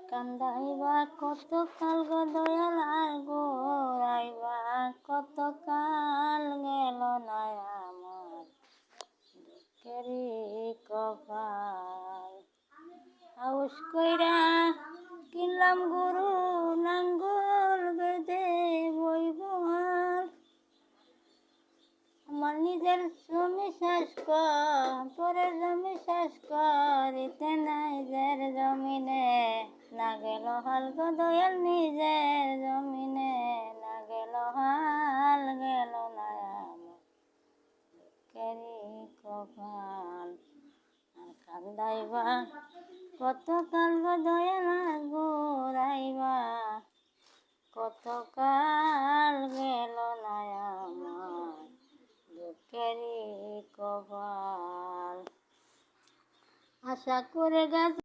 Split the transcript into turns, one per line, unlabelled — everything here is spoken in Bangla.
কান্দাইবা কত কাল গো দয়াল আর গোরাইবা কত কাল গেল না আমার দুঃখেরই কপাল। হাউস কইরা কিনলাম গরু নাঙ্গল বেঁধে বইব হাল। আমার নিজের জমি শেষ কর পরের জমি শেষ করিতে নাই নিজের জমিনে না গেল হাল গো দয়াল নিজের জমিনে না গেল হাল গেল না আমার দুঃখেরই কপাল। আর কান্দাইবা কত কাল গো দয়াল আর গোরাইবা কত কাল গেল না আমার দুঃখেরই কপাল। আশা করে গাছ